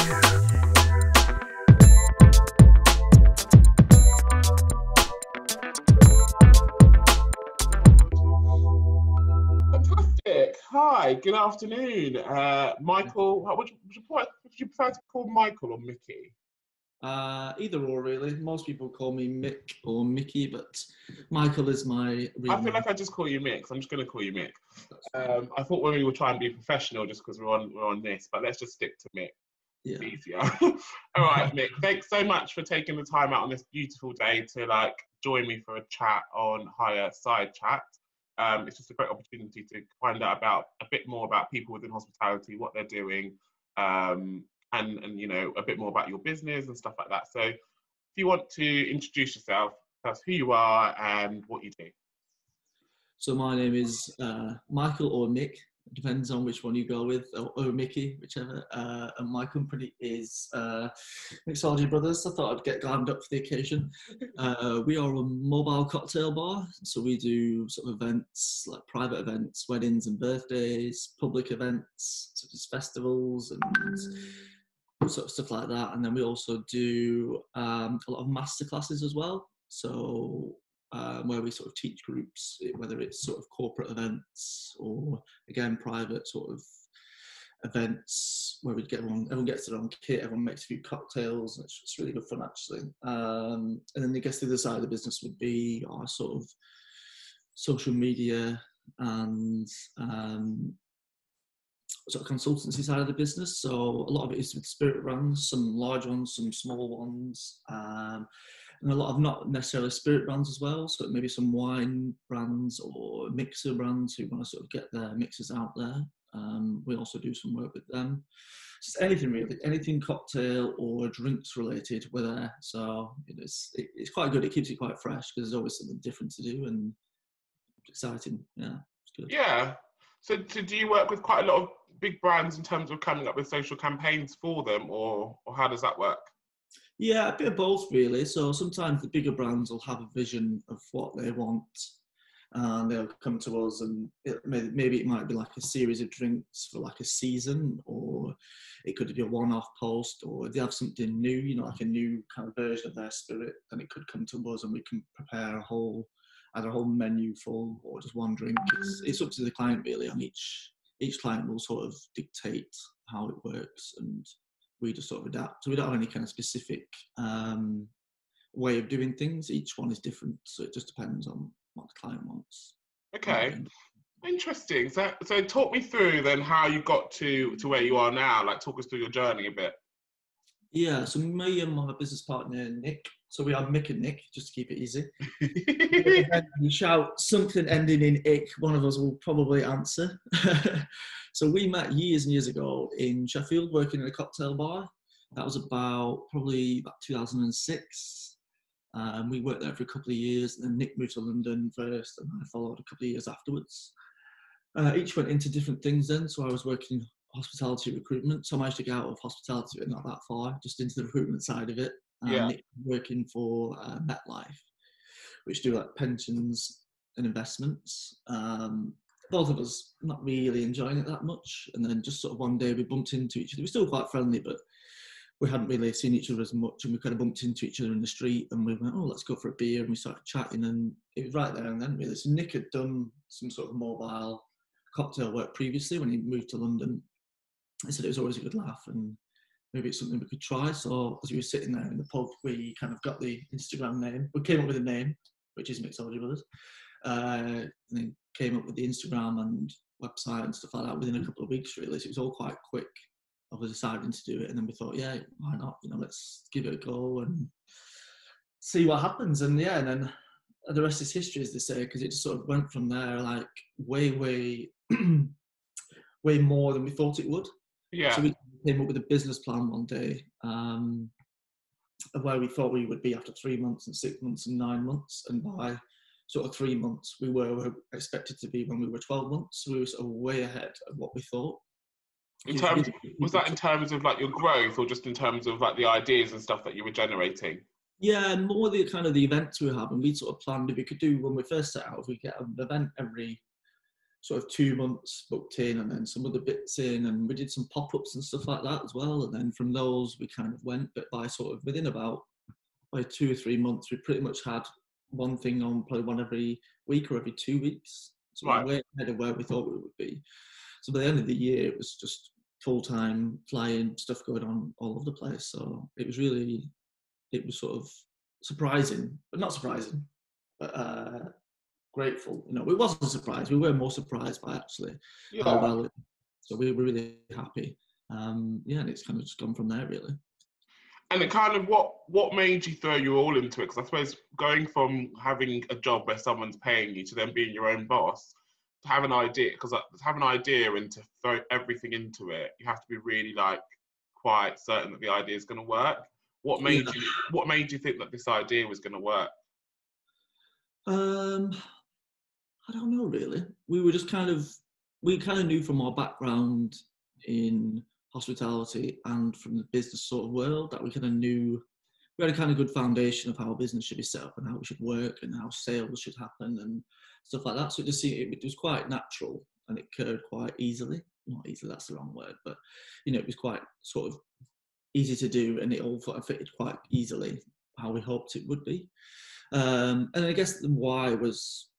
Fantastic. Hi, good afternoon. Michael, would you prefer to call Michael or Mickey? Either or, really. Most people call me Mick or Mickey, but Michael is my real I feel like I just call you Mick, so I'm just going to call you Mick. I thought we would try and be professional just because we're on this, but let's just stick to Mick. Yeah. It's easier. All right, Mick, thanks so much for taking the time out on this beautiful day to join me for a chat on HIREside chat. It's just a great opportunity to find out a bit more about people within hospitality, what they're doing, and you know, a bit more about your business and stuff like that. So if you want to introduce yourself, tell us who you are and what you do. So my name is Michael or Mick, depends on which one you go with, or Mickey, whichever. And my company is Mixology Brothers. I thought I'd get glammed up for the occasion. We are a mobile cocktail bar, so we do sort of events, like private events, weddings and birthdays, public events, such as festivals and sort of stuff like that. And then we also do a lot of masterclasses as well. So where we sort of teach groups, whether it's sort of corporate events or again private sort of events where we get everyone gets their own kit, everyone makes a few cocktails, and it's really good fun actually. And then I guess the other side of the business would be our sort of social media and sort of consultancy side of the business. So a lot of it is with spirit brands, some large ones, some small ones, and a lot of not necessarily spirit brands as well. So maybe some wine brands or mixer brands who want to sort of get their mixers out there. We also do some work with them. Just anything really, anything cocktail or drinks related, we're there. So it's quite good. It keeps it quite fresh because there's always something different to do and exciting. Yeah, it's good. Yeah. So do you work with quite a lot of big brands in terms of coming up with social campaigns for them, or how does that work? Yeah, a bit of both really. So sometimes the bigger brands will have a vision of what they want and they'll come to us, and maybe it might be like a series of drinks for like a season, or it could be a one-off post, or they have something new, you know, like a new kind of version of their spirit, then it could come to us and we can prepare either a whole menu full or just one drink. It's up to the client really, and each client will sort of dictate how it works, and we just sort of adapt. So we don't have any kind of specific way of doing things. Each one is different, so it just depends on what the client wants. Okay, interesting. So talk me through then how you got to where you are now. Like, talk us through your journey a bit. Yeah, so me and my business partner Nick. So we are Mick and Nick, just to keep it easy. You shout something ending in ick, one of us will probably answer. So we met years and years ago in Sheffield, working in a cocktail bar. That was probably about 2006. We worked there for a couple of years, and then Nick moved to London first, and I followed a couple of years afterwards. Each went into different things then. So I was working in hospitality recruitment, so I managed to get out of hospitality, but not that far, just into the recruitment side of it. Yeah. Nick working for MetLife, which do like pensions and investments. Both of us not really enjoying it that much, and then just sort of one day we bumped into each other. We're still quite friendly, but we hadn't really seen each other as much, and we kind of bumped into each other in the street, and we went, oh, let's go for a beer, and we started chatting, and it was right there and then really. So Nick had done some sort of mobile cocktail work previously when he moved to London. He said it was always a good laugh, and maybe it's something we could try. So as we were sitting there in the pub, we kind of got the Instagram name. We came up with a name, which is Mixology Brothers, and then came up with the Instagram and website and stuff like that within a couple of weeks, really. So it was all quite quick of us deciding to do it. And then we thought, yeah, why not? You know, let's give it a go and see what happens. And yeah, and then the rest is history, as they say, because it just sort of went from there, like way more than we thought it would. Yeah. So we came up with a business plan one day of where we thought we would be after 3 months and 6 months and 9 months. And by sort of 3 months, we were expected to be when we were 12 months. So we were sort of way ahead of what we thought. Was that in terms of like your growth, or just in terms of like the ideas and stuff that you were generating? Yeah, and more the kind of the events we were having. We sort of planned if we could do, when we first set out, if we get an event every sort of 2 months booked in, and then some other bits in, and we did some pop-ups and stuff like that as well. And then from those, we kind of went, but by sort of within about by 2 or 3 months, we pretty much had one thing on, probably one every week or every 2 weeks. So we were way ahead of where we thought we would be. So by the end of the year, it was just full-time flying stuff going on all over the place. So it was sort of surprising, but not surprising, but grateful. You know, it wasn't a surprise. We were more surprised by actually how well it. So we were really happy. And it's kind of just gone from there, really. And it kind of, what made you throw you all into it? Because I suppose going from having a job where someone's paying you to then being your own boss, to have an idea, because to have an idea and to throw everything into it, you have to be really like quite certain that the idea is going to work. What made you think that this idea was going to work? I don't know really. We were just we kind of knew from our background in hospitality and from the business sort of world that we kind of knew we had a kind of good foundation of how a business should be set up and how it should work and how sales should happen and stuff like that. So it was quite natural and it occurred quite easily. Not easily, that's the wrong word, but you know, it was quite sort of easy to do and it all sort of fitted quite easily how we hoped it would be. And I guess the why was,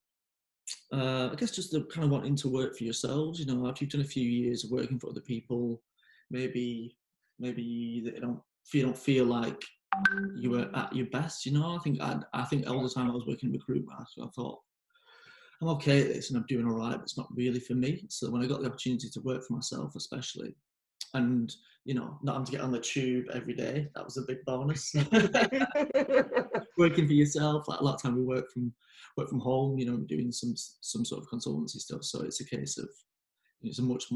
I guess just the kind of wanting to work for yourselves. You know, after you've done a few years of working for other people, maybe you don't feel like you were at your best. You know, I think all the time I was working in recruitment, I thought I'm okay at this and I'm doing all right, but it's not really for me. So when I got the opportunity to work for myself, especially, and you know, not having to get on the tube every day, that was a big bonus. Working for yourself, like a lot of time we work from home, you know, doing some sort of consultancy stuff. So it's a case of it's a much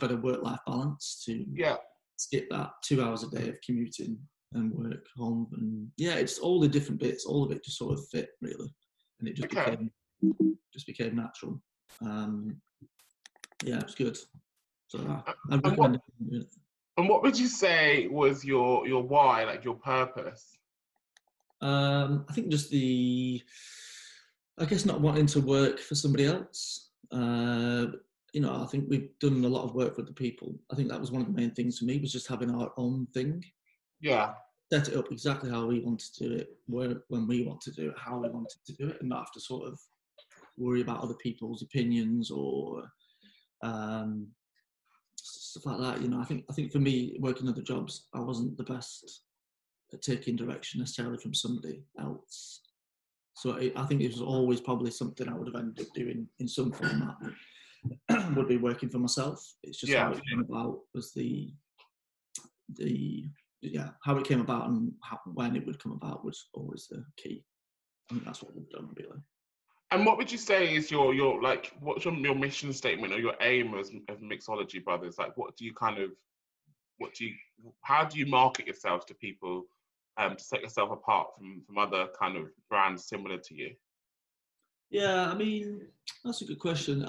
better work-life balance to skip that 2 hours a day of commuting and work home. And it's all the different bits, all of it just sort of fit really, and it just became natural. It was good. So I recommend it. And what would you say was your why, like your purpose? I think just not wanting to work for somebody else. You know, I think we've done a lot of work for the people. I think that was one of the main things for me, was just having our own thing. Yeah. Set it up exactly how we wanted to do it, when we want to do it, how we wanted to do it, and not have to sort of worry about other people's opinions or stuff like that. You know, I think for me, working other jobs, I wasn't the best at taking direction necessarily from somebody else. So I think it was always probably something I would have ended up doing in some format. Would be working for myself. It's just how it came about was how it came about and when it would come about was always the key. I think that's what we've done really. And what would you say is your like, what's your mission statement or your aim as Mixology Brothers? Like, how do you market yourself to people to set yourself apart from other kind of brands similar to you? Yeah, I mean, that's a good question.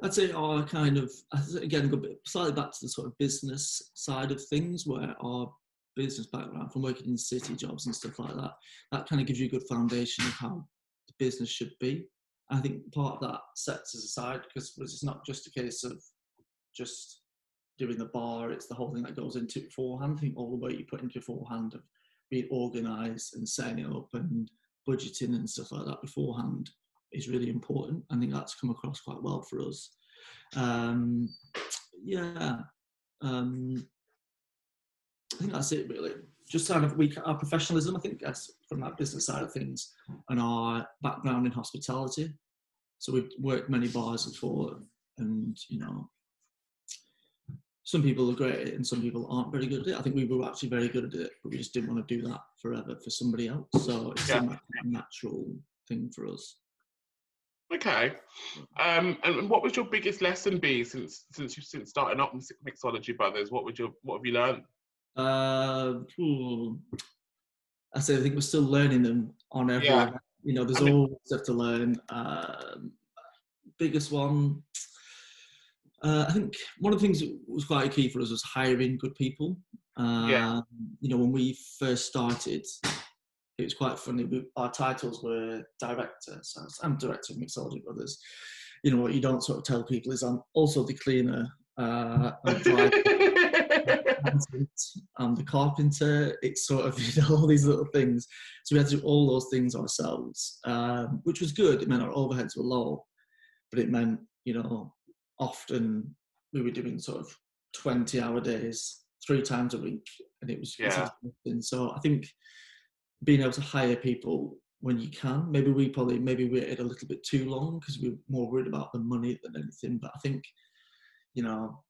I'd say again, go slightly back to the sort of business side of things, where our business background from working in city jobs and stuff like that kind of gives you a good foundation of how the business should be. I think part of that sets us aside because it's not just a case of just doing the bar, it's the whole thing that goes into it beforehand. I think all the work you put into beforehand of being organised and setting it up and budgeting and stuff like that beforehand is really important. I think that's come across quite well for us. I think that's it really. Just kind of our professionalism, I think that's from that business side of things, and our background in hospitality. So we've worked many bars before, and you know, some people are great at it and some people aren't very good at it. I think we were actually very good at it, but we just didn't want to do that forever for somebody else. So it's a natural thing for us. Okay. And what would your biggest lesson be since starting up Mixology Brothers? What have you learned? I think we're still learning them on every event. You know, there's always stuff to learn. Biggest one, I think one of the things that was quite key for us was hiring good people. You know, when we first started, it was quite funny. Our titles were director, so I'm director of Mixology Brothers. You know, what you don't sort of tell people is I'm also the cleaner, I'm the driver, I'm the carpenter. It's sort of, you know, all these little things. So we had to do all those things ourselves, which was good. It meant our overheads were low, but it meant, you know, often we were doing sort of 20-hour days 3 times a week, and it was exhausting. So I think being able to hire people when you can, maybe we waited a little bit too long because we were more worried about the money than anything. But I think, you know,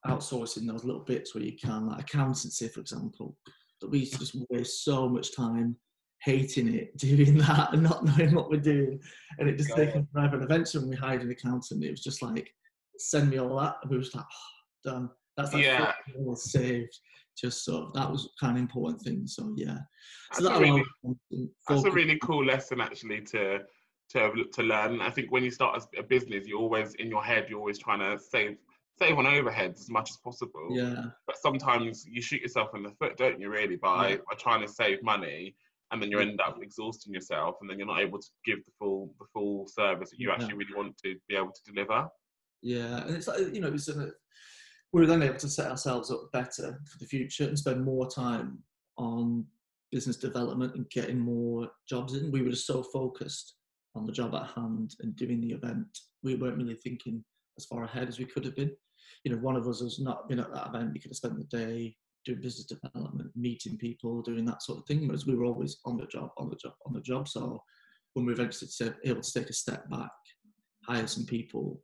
outsourcing those little bits where you can, like accountancy, for example, that we used to just waste so much time hating it, doing that and not knowing what we're doing, and it just taking forever. And eventually when we hired an accountant, it was just like, send me all that, and we were just like, oh, done. That's like $4 saved. Just sort of, that was kind of important thing. So yeah, so that's a really cool lesson actually to learn. I think when you start a business, you're always in your head, you're always trying to save on overheads as much as possible. Yeah. But sometimes you shoot yourself in the foot, don't you? Really, by trying to save money, and then you end up exhausting yourself, and then you're not able to give the full service that you actually really want to be able to deliver. Yeah, and it's like, you know, we were then able to set ourselves up better for the future and spend more time on business development and getting more jobs in. We were just so focused on the job at hand and doing the event. We weren't really thinking as far ahead as we could have been. You know, one of us has not been at that event. We could have spent the day doing business development, meeting people, doing that sort of thing, whereas we were always on the job. So when we eventually able to take a step back, hire some people,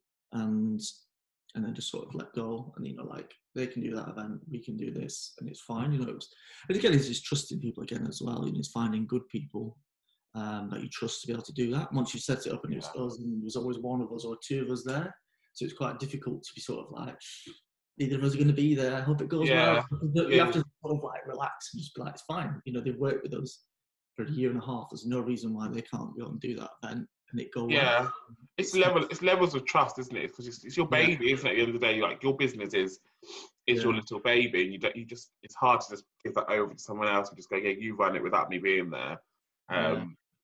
and then just sort of let go, and, you know, like, they can do that event, we can do this, and it's fine, you know. And again, it's just trusting people again as well, you know, it's finding good people that you trust to be able to do that. Once you set it up and it was us, and there was always one of us or 2 of us there, so it's quite difficult to be sort of like, either of us are going to be there, I hope it goes well. You have to sort of like relax and just be like, it's fine, you know, they've worked with us for a year and a half, there's no reason why they can't go and do that event and it go well. It's levels of trust, isn't it? Because it's your baby, isn't it? At the end of the day, like, your business is your little baby, and it's hard to just give that over to someone else and just go, you run it without me being there.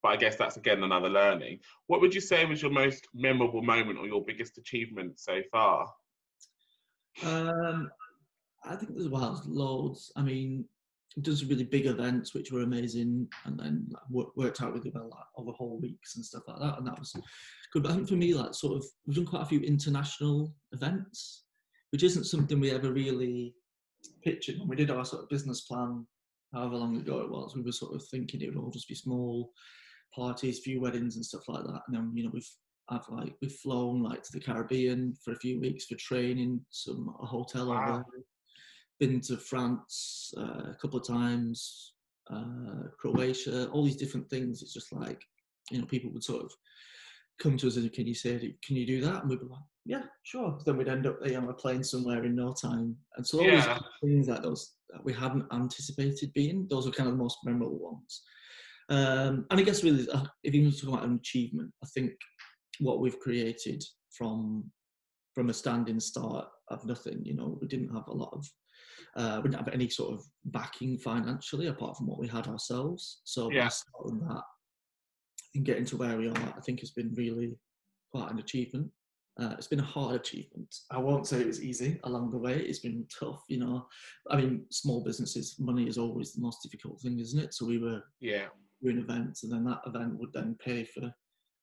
But I guess that's again another learning. What would you say was your most memorable moment or your biggest achievement so far? I think there's loads. I mean, we've done some really big events which were amazing, and then worked out really well, like, over whole weeks and stuff like that, and that was good. But I think for me, like, sort of, we've done quite a few international events, which isn't something we ever really pictured when we did our sort of business plan, however long ago it was. We were sort of thinking it would all just be small parties, few weddings and stuff like that, and then, you know, we've flown like to the Caribbean for a few weeks for training, a hotel over there. Been to France a couple of times, Croatia, all these different things. It's just like, you know, people would sort of come to us and, can you do that? And we'd be like, yeah, sure. Then we'd end up on a plane somewhere in no time. And so all these things like those that we hadn't anticipated being, those are kind of the most memorable ones. And I guess really, if you want to talk about an achievement, I think what we've created from a standing start of nothing, you know, we didn't have a lot of, we didn't have any sort of backing financially apart from what we had ourselves. So by starting that and getting to where we are, I think has been really quite an achievement. It's been a hard achievement. I won't say it was easy along the way. It's been tough, you know. I mean, small businesses, money is always the most difficult thing, isn't it? So we were doing events, and then that event would then pay for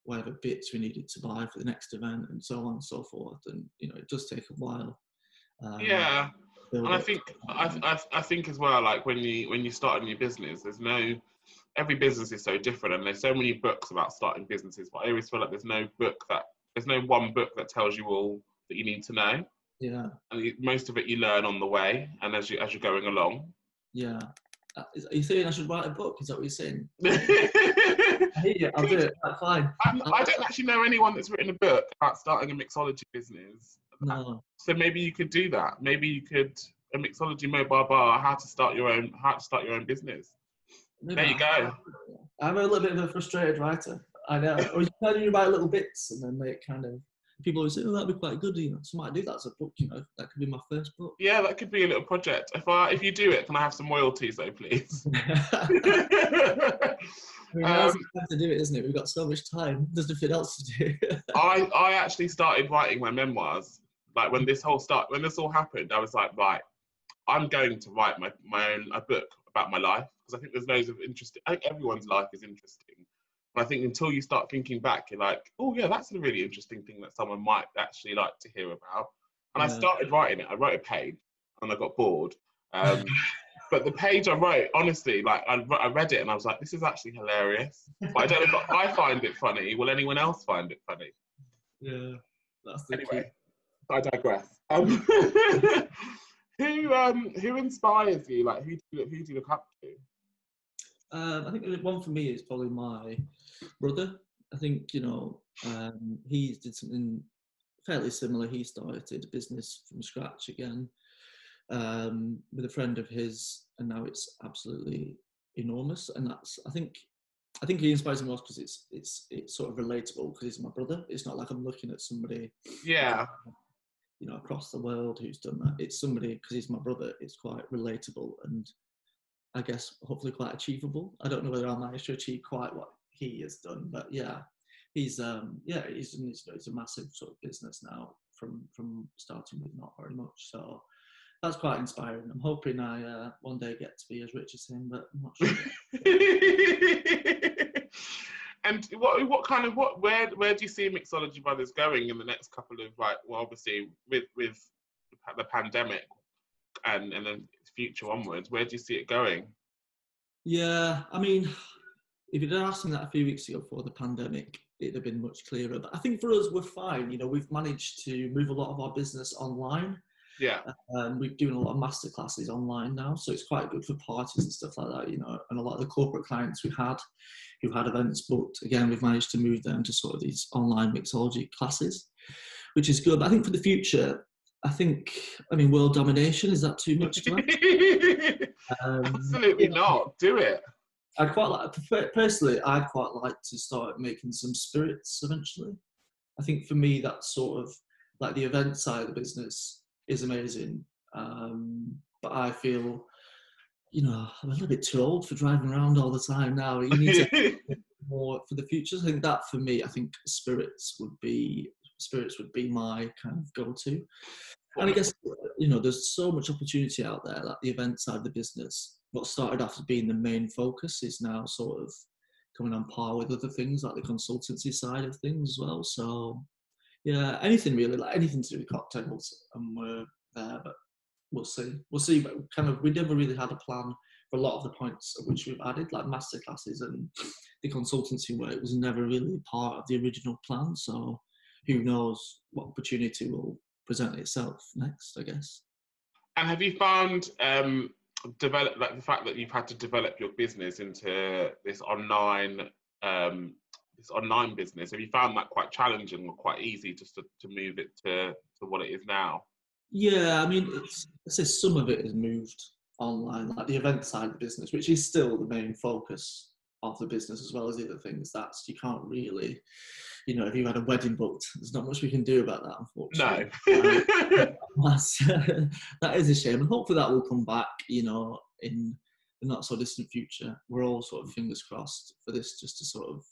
whatever bits we needed to buy for the next event, and so on and so forth. And, you know, it does take a while. And I think as well, like, when you start a new business, every business is so different, and there's so many books about starting businesses, but I always feel like there's no one book that tells you all that you need to know. Yeah. And most of it you learn on the way, and as you're going along. Yeah. Are you saying I should write a book? Is that what you're saying? I hear you. I'll do it. That's fine. I don't actually know anyone that's written a book about starting a mixology business. No. So maybe you could do that. Maybe you could, a mixology mobile bar, how to start your own business. Maybe there you go. I'm a little bit of a frustrated writer. I know. Or you write little bits and then they kind of People always say, "Oh, that'd be quite good." You know, so I might do that as a book. You know, that could be my first book. Yeah, that could be a little project. If you do it, can I have some royalties though, please? I mean, now's the time to do it, isn't it? We've got so much time. There's nothing else to do. I actually started writing my memoirs. Like when this all happened, I was like, right, I'm going to write my own a book about my life, because I think there's loads of interesting. I think everyone's life is interesting, but I think until you start thinking back, you're like, oh yeah, that's a really interesting thing that someone might actually like to hear about. And I started writing it. I wrote a page, and I got bored. But the page I wrote, honestly, like I read it and I was like, this is actually hilarious. But I don't know if I find it funny. Will anyone else find it funny? Yeah, that's the key. Anyway, I digress. Who inspires you? Like who do you look up to? I think one for me is probably my brother. I think, you know, he did something fairly similar. He started a business from scratch again, with a friend of his, and now it's absolutely enormous. And that's, I think he inspires me most because it's sort of relatable, because he's my brother. It's not like I'm looking at somebody, Yeah, you know, across the world who's done that. It's somebody, because he's my brother, it's quite relatable and I guess hopefully quite achievable. I don't know whether I'll manage to achieve quite what he has done, but yeah, he's a massive sort of business now from starting with not very much. So that's quite inspiring. I'm hoping I one day get to be as rich as him, but I'm not sure. And where do you see Mixology Brothers going in the next couple of, like, well, obviously with the pandemic and then future onwards, where do you see it going? Yeah, I mean, if you'd asked me that a few weeks ago before the pandemic, it'd have been much clearer. But I think for us, we're fine. You know, we've managed to move a lot of our business online. Yeah. We're doing a lot of masterclasses online now, so it's quite good for parties and stuff like that, you know. And a lot of the corporate clients we had, who had events booked, again, we've managed to move them to sort of these online mixology classes, which is good. But I think for the future, world domination, is that too much to ask? Absolutely not. Do it. I'd quite like to start making some spirits eventually. I think for me, that's sort of like the event side of the business is amazing. But I feel, you know, I'm a little bit too old for driving around all the time now. You need to more for the future. I think that for me, I think spirits would be my kind of go-to. And I guess, you know, there's so much opportunity out there. Like the event side of the business, what started off as being the main focus is now sort of coming on par with other things, like the consultancy side of things as well. So yeah, anything really, like anything to do with cocktails, and we're there. But we'll see. But we never really had a plan for a lot of the points at which we've added, like masterclasses and the consultancy work was never really part of the original plan. So who knows what opportunity will present itself next, I guess. And have you found the fact that you've had to develop your business into this online business, have you found that quite challenging or quite easy just to move it to what it is now? Yeah, I mean, some of it has moved online, like the event side of the business, which is still the main focus of the business as well as the other things. That's, you can't really, you know, if you had a wedding booked, there's not much we can do about that, unfortunately. No. That is a shame, and hopefully that will come back, you know, in the not so distant future. We're all sort of fingers crossed for this just to sort of,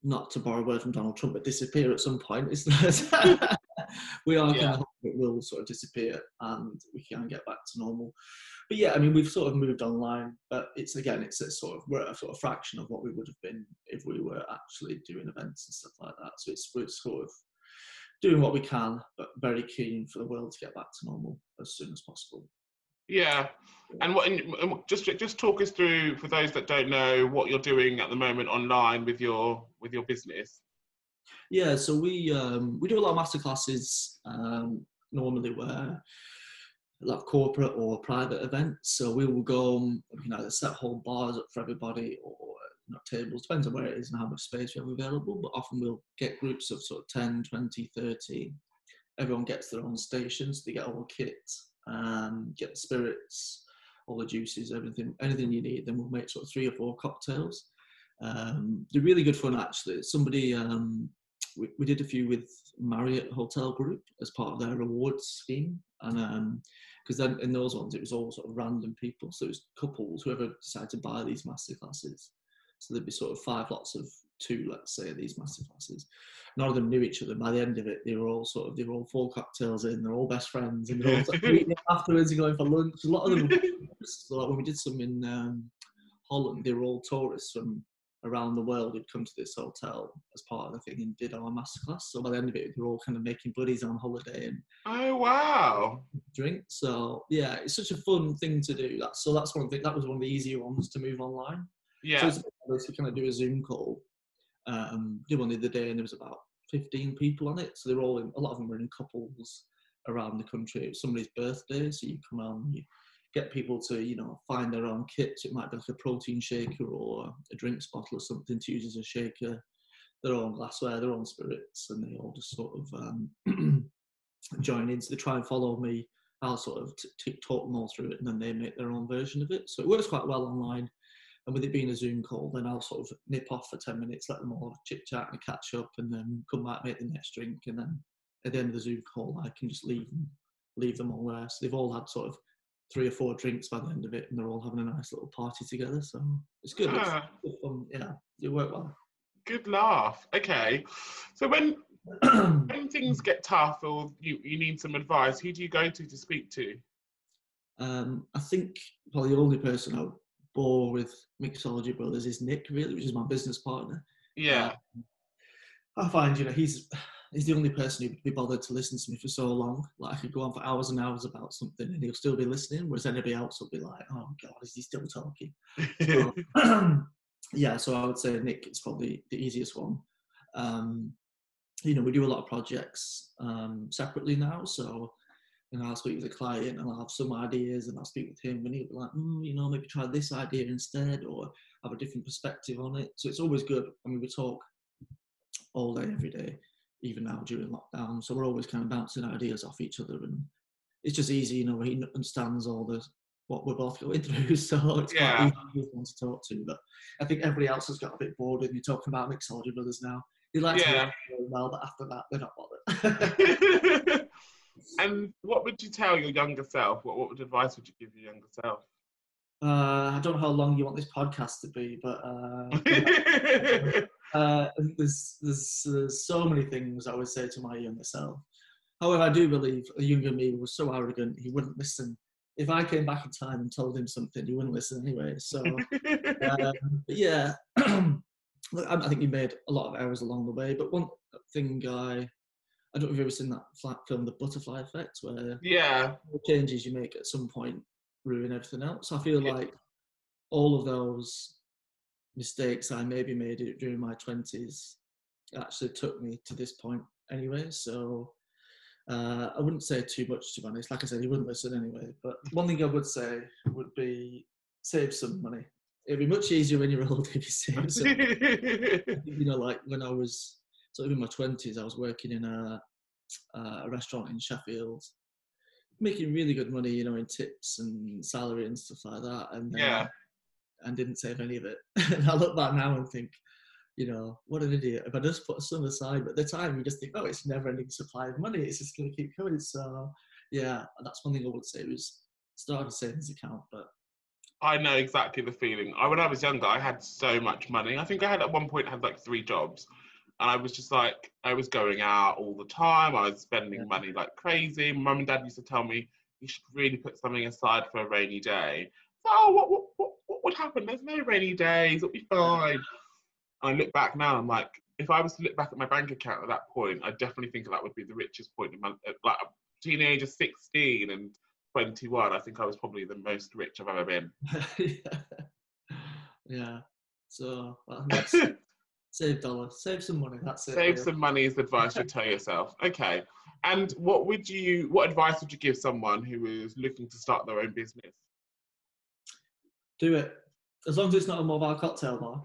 not to borrow a word from Donald Trump, but disappear at some point. We are kind of hoping it will sort of disappear and we can get back to normal. But yeah, I mean, we've sort of moved online, but we're a sort of fraction of what we would have been if we were actually doing events and stuff like that. So we're sort of doing what we can, but very keen for the world to get back to normal as soon as possible. Yeah, and just talk us through, for those that don't know, what you're doing at the moment online with your business. Yeah, so we do a lot of masterclasses, normally where a lot of corporate or private events. So we will go, we can either set whole bars up for everybody or tables, depends on where it is and how much space we have available, but often we'll get groups of sort of 10, 20, 30. Everyone gets their own stations, they get all the kit, get the spirits, all the juices, anything you need. Then we'll make sort of 3 or 4 cocktails. They're really good fun, actually. Somebody we did a few with Marriott Hotel Group as part of their rewards scheme, and because then in those ones it was all sort of random people, so it was couples, whoever decided to buy these masterclasses. So there'd be sort of 5 lots of 2, let's say, these masterclasses. None of them knew each other. By the end of it, they were all 4 cocktails in. They're all best friends, and they're all sort of meeting afterwards and going for lunch. A lot of them, so like when we did some in Holland, they were all tourists from around the world who'd come to this hotel as part of the thing and did our masterclass. So by the end of it, they were all kind of making buddies on holiday and oh wow, drink. So yeah, it's such a fun thing to do. That's one thing. That was one of the easier ones to move online. yeah. So it's we kind of do a Zoom call. Did one the other day, and there was about 15 people on it. So they're all a lot of them were in couples around the country. It was somebody's birthday, so you come on, you get people to find their own kits. It might be like a protein shaker or a drinks bottle or something to use as a shaker, their own glassware, their own spirits, and they all just sort of join in. So they try and follow me. I'll sort of talk them all through it, and then they make their own version of it. So it works quite well online. And with it being a Zoom call, then I'll sort of nip off for 10 minutes, let them all chit chat and catch up, and then come back, make the next drink, and then at the end of the Zoom call, I can just leave them all there. So they've all had sort of 3 or 4 drinks by the end of it, and they're all having a nice little party together. So it's good. It's good fun. Yeah, it worked well. Good laugh. Okay, so when things get tough or you need some advice, who do you go to speak to? I think probably the only person I would bore with Mixology Brothers is Nick, really, which is my business partner. Yeah. I find, he's the only person who'd be bothered to listen to me for so long. Like, I could go on for hours and hours about something and he'll still be listening, whereas anybody else will be like, oh God, is he still talking? So, yeah, so I would say Nick is probably the easiest one. We do a lot of projects separately now, so I'll speak with a client and I'll have some ideas and I'll speak with him and he'll be like, maybe try this idea instead or have a different perspective on it. So it's always good. I mean, we talk all day, every day, even now during lockdown. So we're always kind of bouncing ideas off each other, and it's just easy, he understands what we're both going through. So it's quite easy to talk to. But I think everybody else has got a bit bored when you're talking about Mixology Brothers now. They like to laugh very well, but after that, they're not bothered. And what would you tell your younger self? What advice would you give your younger self? I don't know how long you want this podcast to be, but there's so many things I would say to my younger self. However, I do believe a younger me was so arrogant he wouldn't listen. If I came back in time and told him something, he wouldn't listen anyway. So, yeah, I think he made a lot of errors along the way. But one thing I don't know if you've ever seen that film, The Butterfly Effect, where the changes you make at some point ruin everything else. I feel like all of those mistakes I maybe made during my 20s actually took me to this point anyway. So I wouldn't say too much, to be honest. Like I said, he wouldn't listen anyway. But one thing I would say would be save some money. It'd be much easier when you're older if you save some money. Like when I was sort of in my 20s, I was working in a restaurant in Sheffield, making really good money, in tips and salary and stuff like that. And didn't save any of it. And I look back now and think, what an idiot. If I just put some aside, but at the time you just think, it's never ending supply of money. It's just going to keep coming. So yeah, that's one thing I would say was start a savings account. But I know exactly the feeling. When I was younger, I had so much money. I think I had at one point had like 3 jobs. And I was just like, I was going out all the time. I was spending money like crazy. Mum and Dad used to tell me, you should really put something aside for a rainy day. So, what would happen? There's no rainy days. It'll be fine. And I look back now, I'm like, if I was to look back at my bank account at that point, I definitely think that would be the richest point in my, like a teenager, 16 and 21. I think I was probably the most rich I've ever been. Yeah. So, save dollars, save some money. That's it. Save some money is the advice you tell yourself. Okay. And what advice would you give someone who is looking to start their own business? Do it. As long as it's not a mobile cocktail bar.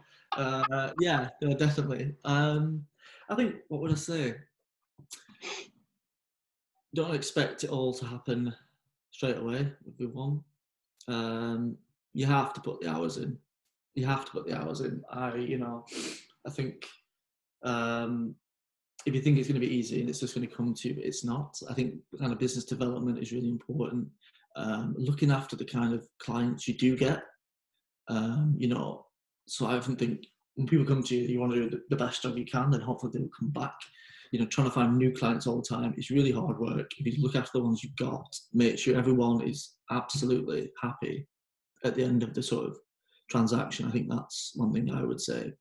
Yeah, definitely. I think, what would I say? Don't expect it all to happen straight away would be one. You have to put the hours in. I think if you think it's going to be easy and it's just going to come to you, it's not. I think kind of business development is really important. Looking after the kind of clients you do get, you know, so I often think when people come to you, you want to do the best job you can, then hopefully they'll come back. You know, trying to find new clients all the time is really hard work. If you look after the ones you've got, make sure everyone is absolutely happy at the end of the sort of transaction. I think that's one thing I would say,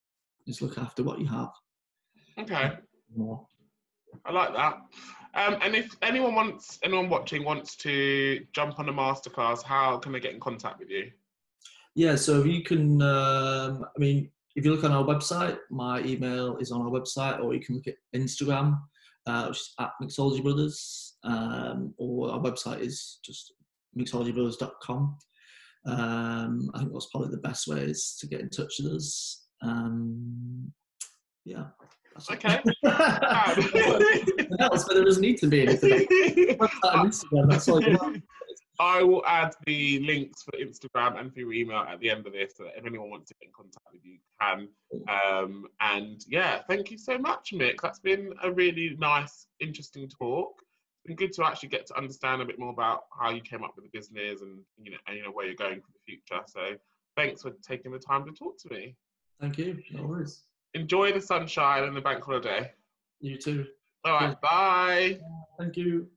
is look after what you have. Okay. More. I like that. And if anyone watching wants to jump on a masterclass, how can they get in contact with you? Yeah, so you can, I mean, if you look on our website, my email is on our website, or you can look at Instagram, which is at Mixology Brothers, or our website is just mixologybrothers.com. I think that's probably the best ways to get in touch with us. Yeah. Okay. Else, but there doesn't need to be anything. Instagram, that's all you want. I will add the links for Instagram and for your email at the end of this, so that if anyone wants to get in contact with you, can. And yeah, thank you so much, Mick. That's been a really nice, interesting talk. It's been good to actually get to understand a bit more about how you came up with the business and where you're going for the future. So thanks for taking the time to talk to me. Thank you. No worries. Enjoy the sunshine and the bank holiday. You too. All right, bye. Thank you.